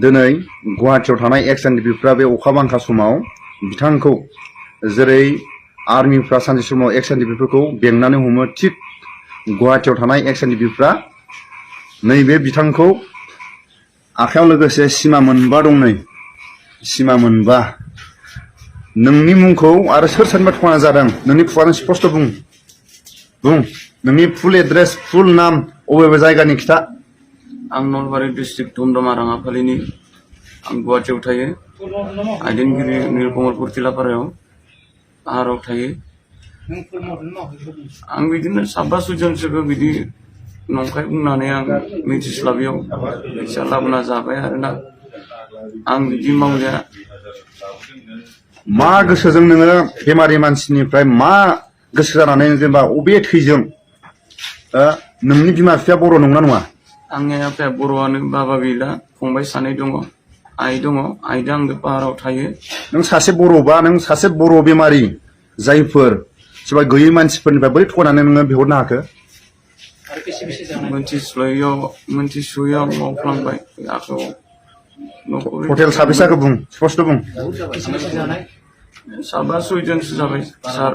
दिनै गुवाहाटीयाव थानाय एक्स एनडिपिफ्रा बे अखा बांखा समाव बिथांखौ जेरै आर्मिफ्रा सानसे समाव एक्स एनडिपिफोरखौ बेंनानै हमो थिग गुवाहाटीयाव थानाय एक्स एनडिपिफ्रा नैबे बिथांखौ आखायाव लोगोसे सिमा मोनबा दं नै सिमा मोनबा नोंनि मुंखौ आरो सोर सोरनिबा थुना जादों नोंनि खुगाजों स्पष्ट बुं नोंनि फुल एड्रेस फुल नाम अबे जायगानि खिथा आं नलबारि डिस्ट्रिक्ट धुमधमा राङापालिनि आं गुवाहाटीयाव थायो आइदेनगिरि निलकमलपुर तिलापारायाव पाहाराव थायो आं बिदिनो साबा सयजनसोखौ बिदि नंखाय बुंनानै आं मिथिस्लाबियाव फैसा लाबोना जाबाय आरोना आं बिदि मावलिया मा गोसोजों नोङो बेमारि मानसिनिफ्राय मा गोसो जानानै जेनेबा अबे थैजों नोंनि बिमा बिफाया बर' नंना नङा आंनि आफाया बर'आनो बाबा गैला फंबाय सानै दङ आइ दङ आइजों आंजों पाहाराव थायो नों सासे बर'बा नों सासे बर' बेमारि जायफोर सोरबा गैयै मानसिफोरनिफ्राय बोरै थगायनानै नोङो बिहरनो हाखो मोनथिसुयैयाव मावफ्लांबाय आखायाव हटेल साबेसाखौ बुं स्पष्ट बुं साबा सयजनसो जाबाय सार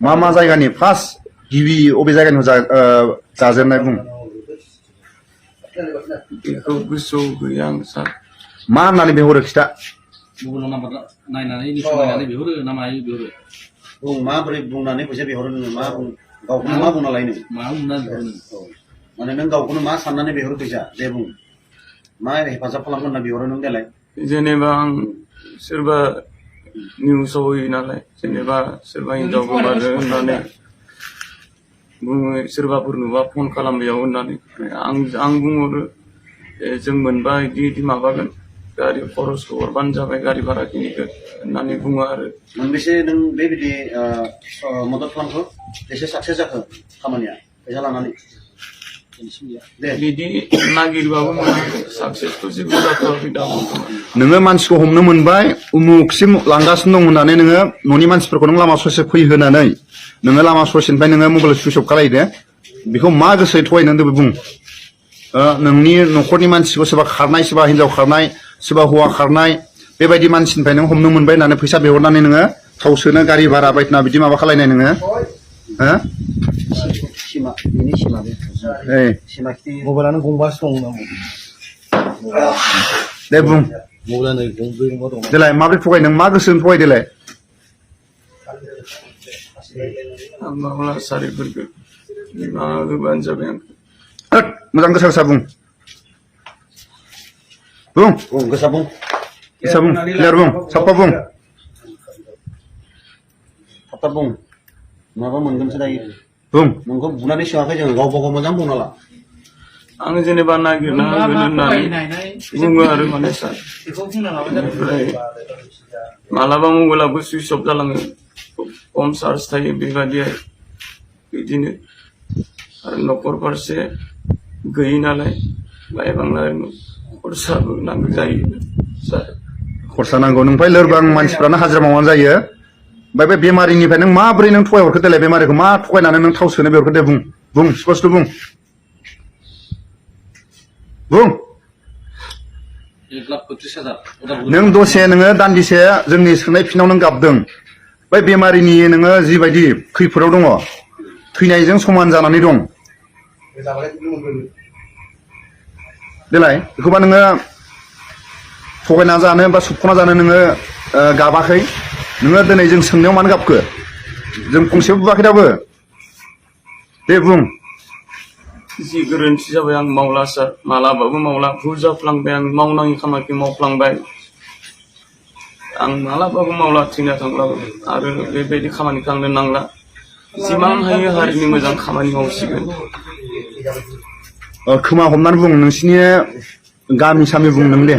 मा जायगानि फार्स्ट गिबि अबे जायगानि जाजेननाय बुं बेखौ गोसोआव गैया आं सार मा होननानै बिहरो खिथा मबाइलाव नाम्बार नायनानै नायनानै बिहरो ना मायो बिहरो बुं माबोरै बुंनानै फैसा बिहरो नोङो मा बुं गावखौनो मा बुंना लायो नों मा बुंनानै बिहरो माने नों गावखौनो मा साननानै बिहरो फैसा दे बुं मा हेफाजाब खालामगोन होनना बिहरो नों देलाय जेनेबा आं सोरबा निउसाव होयो नालाय जेनेबा सोरबा हिनजाव गोमादों होननानै बुङो सोरबाफोर नुबा फन खालाम बेयाव होननानै आं बुंहरो जों मोनबा इदि माबागोन गारि खरसखौ हरबानो जाबाय गारि भाराखिनिखौ होननानै बुङो आरो मोनबेसे नों बेबायदि मदद खालामखो एसे साक्सेस जाखो खामानिया फैसा लानानै बिदि नागिरबाबो मोनाखै साक्सेसथ' जेबो जाथ'वाखै दा नोङो मानसिखौ हमनो मोनबाय उमुखसिम लांगासिनो दं होननानै नोङो न'नि मानसिफोरखौ नों लामा ससे फैहोनानै नोङो लामा ससेनिफ्राय नोङो मबाइल सुइच अफ खालायदो बेखौ मा गोसोयै थगायनो होनदों बुं नोंनि न'खरनि मानसिखौ सोरबा खारनाय सोरबा हिनजाव खारनाय सोरबा हौवा खारनाय बेबायदि मानसिनिफ्राय नों हमनो मोनबाय होननानै फैसा बिहरनानै नोङो थाव सोनो गारि भारा बायदिना बिदि माबा खालायनाय नोङो मबाइलानो गंबासो दं दे बुं मबाइलानो गंब्रै गंबा दं देलाय माबोरै थगाय नों मा गोसोजों थगाय देलाय आं मावला सारिफोरखौ मा होबानो जाबाय आं मोजां गोसा बुं गोसा बुं क्लियार बुं साफा बुं थाब बुं माबा मोनगोनसो दायो बुं नोंखौ बुनानै सोङाखै जोङो गावबा गाव मोजां बुंना ला आं जेनेबा नागिरना होगोन होननानै बुङो आरो माने सार ओमफ्राय मालाबा मबाइलाबो सुइच अफ जालाङो खम चार्ज थायो बेबायदिहाय बिदिनो आरो न'खर फारसे गैयि नालाय बाय बांला खरसाबो नांगौ जायो सार खरसा नांगौ नोंफ्राय लोरबां मानसिफ्रानो हाजिरा मावनानै जायो ओमफ्राय बे बेमारिनिफ्राय नों माबोरै नों थगाय हरखो देलाय बेमारिखौ मा थगायनानै नों थाव सोनो बेहरखो दे बुं स्पष्ट बुं नों दसे नोङो दान्दिसे जोंनि सोंनाय फिनाव नों गाबदों बै बेमारिनि नोङो जिबायदि खैफोदाव दङ थैनायजों समान जानानै दं देलाय बेखौबा नोङो थगायना जानो बा सोबख'ना जानो नोङो गाबाखै नोङो दिनै जों सोंनायाव मानो गाबखो जों फंसेबो बुवाखै दाबो दे बुं जि गोरोन्थि जाबाय आं मावला सार मालाबाबो मावला भुल जाफ्लांबाय आं मावनाङि खामानिखौ मावफ्लांबाय आं मालाबाबो मावला थैना थांब्लाबो आरो बेबायदि खामानिखौ आंनो नांला जिमान हायो हारिनि मोजां खामानि मावसिगोन खोमा हमनानै बुं नोंसिनि गामि सामि बुं नों दे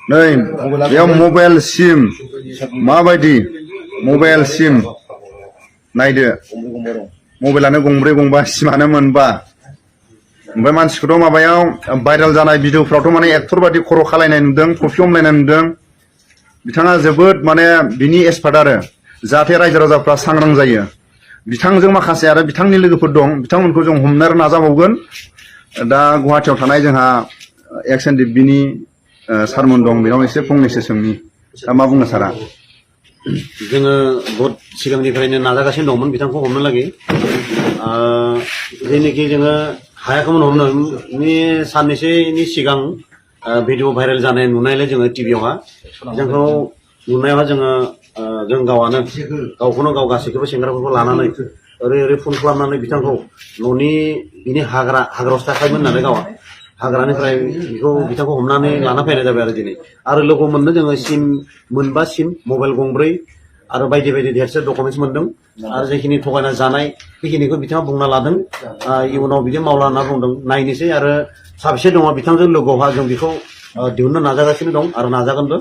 नै बेयाव मबाइल सिम माबायदि मबाइल सिम नायदो मबाइलानो गंब्रै गंबा सिमानो मोनबा ओमफ्राय मानसिखौथ' माबायाव भाइरेल जानाय भिडिअफ्रावथ' माने एक्टर बादि खर' खालायनाय नुदों टफि हमलायनाय नुदों बिथाङा जोबोद माने बिनि एक्सपार्ट आरो जाहाथे रायजो राजाफ्रा सांग्रां जायो बिथांजों माखासे आरो बिथांनि लोगोफोर दं बिथांमोनखौ जों हमनो नाजाबावगोन दा गुवाहाटियाव थानाय जोंहा XNDP-नि सारमोन दं बेनाव एसे फंनैसो सोंनि दा मा बुङो सारा जोङो बहुत सिगांनिफ्रायनो नाजागासिनो दंमोन बिथांखौ हमनो लागै जेनोखि जोङो हायाखैमोन हमनो साननैसोनि सिगां भिडिअ भाइरेल जानाय नुनायलाय जोङो टिभियावहा जोंखौ नुनायावहा जों गावआनो गावखौनो गाव गासैखौबो सेंग्राफोरखौ लानानै ओरै फन खालामनानै बिथांखौ न'नि बिनि हाग्रायावसो थाखायोमोन होननानै गावआ हाग्रानिफ्राय बिथांखौ हमनानै लाना फैनाय जाबाय आरो दिनै आरो लोगो मोननो जोङो सिम मोनबा सिम मबाइल गंब्रै आरो बायदि बायदि देरसे डकुमेन्टस मोनदों आरो जेखिनि थगायना जानाय बेखिनिखौ बिथाङा बुंना लादों इयुनाव बिदि मावला होनना बुंदों नायनोसै आरो साबेसे दङ बिथांजों लोगोआवहा जों बेखौ दिहुननो नाजागासिनो दं आरो नाजागोनबो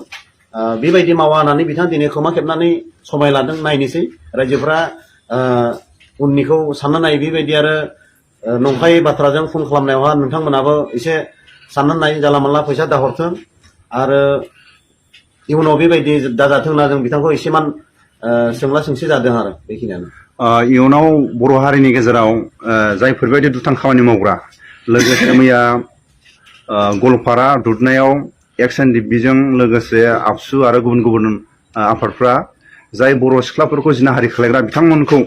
बेबायदि मावा होननानै बिथाङा दिनै खोमा खेबनानै समाय लादों नायनोसै रायजोफ्रा उननिखौ सानना नाय बेबायदि आरो नंखाय बाथ्राजों फन खालामनायावहा नोंथांमोनाबो एसे साननानै नाय जानला मोनला फैसा दाहरथों आरो इयुनाव बेबायदि दाजाथों होनना जों बिथांखौ एसेमान सोंला सोंसि जादों आरो बेखिनियानो इयुनाव बर' हारिनि गेजेराव जायफोरबायदि दुथां खामानि मावग्रा लोगोसे मैया गलपारा दुधनायाव XNDP-जों लोगोसे आबसु आरो गुबुन गुबुन आफादफ्रा जाय बर' सिख्लाफोरखौ जिनाहारि खालायग्रा बिथांमोनखौ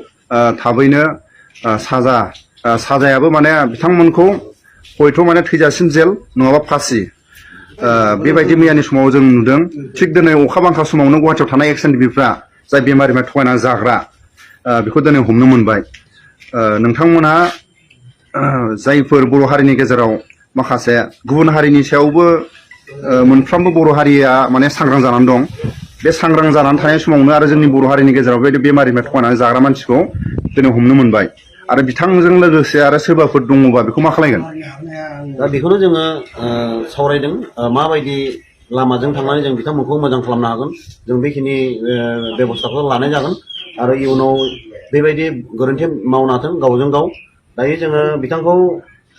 थाबैनो साजायाबो माने बिथांमोनखौ हयथ' माने थैजासिम जेल नङाबा फासि बेबायदि मैयानि समाव जों नुदों थिग दिनै अखा बांखा समावनो गुवाहाटियाव थानाय XNDP-फ्रा जाय बेमारिफ्रा थगायना जाग्रा बेखौ दिनै हमनो मोनबाय नोंथांमोनहा जायफोर बर' हारिनि गेजेराव माखासे गुबुन हारिनि सायावबो मोनफ्रोमबो बर' हारिया माने सांग्रां जानानै दं बे सांग्रां जानानै थानाय समावनो आरो जोंनि बर' हारिनि गेजेराव बेबायदि बेमारिफ्रा थगायनानै जाग्रा मानसिखौ दिनै हमनो मोनबाय आरो बिथांजों लोगोसे आरो सोरबाफोर दङबा बेखौ मा खालायगोन दा बेखौनो जोङो सावरायदों माबायदि लामाजों थांनानै जों बिथांमोनखौ मोजां खालामनो हागोन जों बेखिनि बेबस्थाखौ लानाय जागोन आरो इयुनाव बेबायदि गोरोन्थि मावनाथों गावजों गाव दायो जोङो बिथांखौ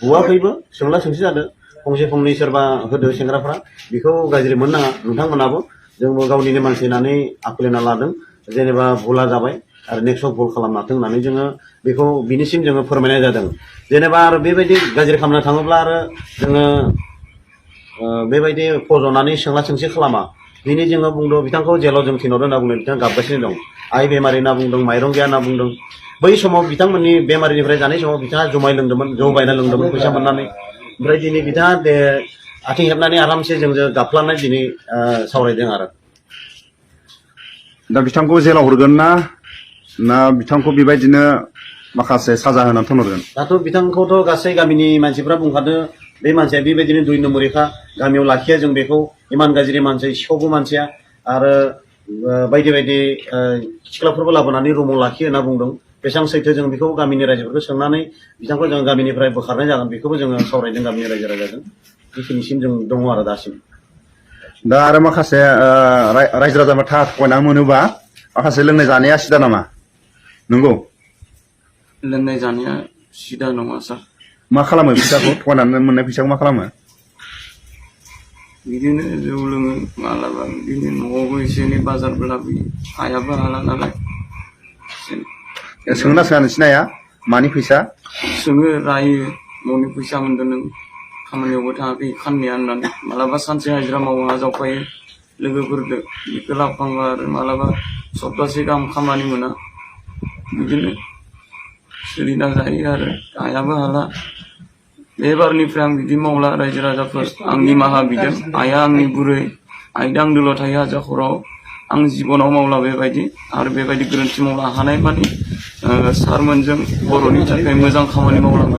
बुवाखैबो सोंला सोंसि जादों फंसे फंनै सोरबा होदो सेंग्राफ्रा बेखौ गाज्रि मोननाङा नोंथांमोनाबो जोंबो गावनिनो मानसि होननानै आखुलिना लादों जेनेबा भुला जाबाय आरो नेक्स्टआव भुल खालामनाथों होननानै जोङो बेखौ बिनिसिम जोङो फोरमायनाय जादों जेनेबा आरो बेबायदि गाज्रि खालामनो थाङोब्ला आरो जोङो बेबायदि फज'नानै सोंला सोंसि खालामा दिनै जोङो बुंदों बिथांखौ जेलाव जों थिनहरदों होनना बुंदों बिथाङा गाबगासिनो दं आइ बेमारि होनना बुंदों माइरं गैया होनना बुंदों बै समाव बिथांमोननि बेमारिनिफ्राय जानाय समाव बिथाङा जुमाय लोंदोंमोन जौ बायना लोंदोंमोन फैसा मोननानै ओमफ्राय दिनै बिथाङा आथिं हेबनानै आरामसे जोंजों गाबफ्लानाय दिनै सावरायदों आरो दा बिथांखौ जेलाव हरगोन ना बिथांखौ बेबायदिनो माखासे साजा होनानै थिनहरगोन दाथ' बिथांखौथ' गासै गामिनि मानसिफ्रा बुंखादों बे मानसिया बेबायदिनो 2 नम्बरिखा गामियाव लाखिया जों बेखौ इमान गाज्रि मानसि सिखावबो मानसिया आरो बायदि बायदि सिख्लाफोरबो लाबोनानै रुमाव लाखियो होनना बुंदों बेसेबां सैथो जों बेखौ गामिनि रायजोफोरखौ सोंनानै बिथांखौ जों गामिनिफ्राय बोखारनाय जागोन बेखौबो जोङो सावरायदों गामिनि रायजो राजाजों बेखिनिसिम जों दङ आरो दासिम दा आरो माखासे रायजो राजाफ्रा थाखा थगायना मोनोबा माखासे लोंनाय जानाया सिदा नामा नंगौ लोंनाय जानाया सिदा नङा सार मा खालामो फैसाखौ थगायनानै मोननाय फैसाखौ मा खालामो बिदिनो जौ लोङो मालाबा बिदिनो न'आवबो एसे एनै बाजारबो लाबोयो हायाबो हाला नालाय सोंना सोङा नोंसिनाया मानि फैसा सोङो रायो न'नि फैसा मोनदों नों खामानियावबो थाङाखै खाननिया होननानै मालाबा सानसे हाजिरा मावो हा जावफायो लोगोफोरजों बेखौ लाफांबा आरो मालाबा सप्तासे गाहाम खामानि मोना बिदिनो सोलिना जायो आरो हायाबो हाला बेबारनिफ्राय आं बिदि मावला रायजो राजाफोर आं निमाहा बिदों आइया आंनि बुरै आइदा आंदोल' थायो हाजाखराव आं जिबनाव मावला बेबायदि आरो बेबायदि गोरोन्थि मावला हानाय मानि सारमोनजों बर'नि थाखाय मोजां खामानि मावलांगोन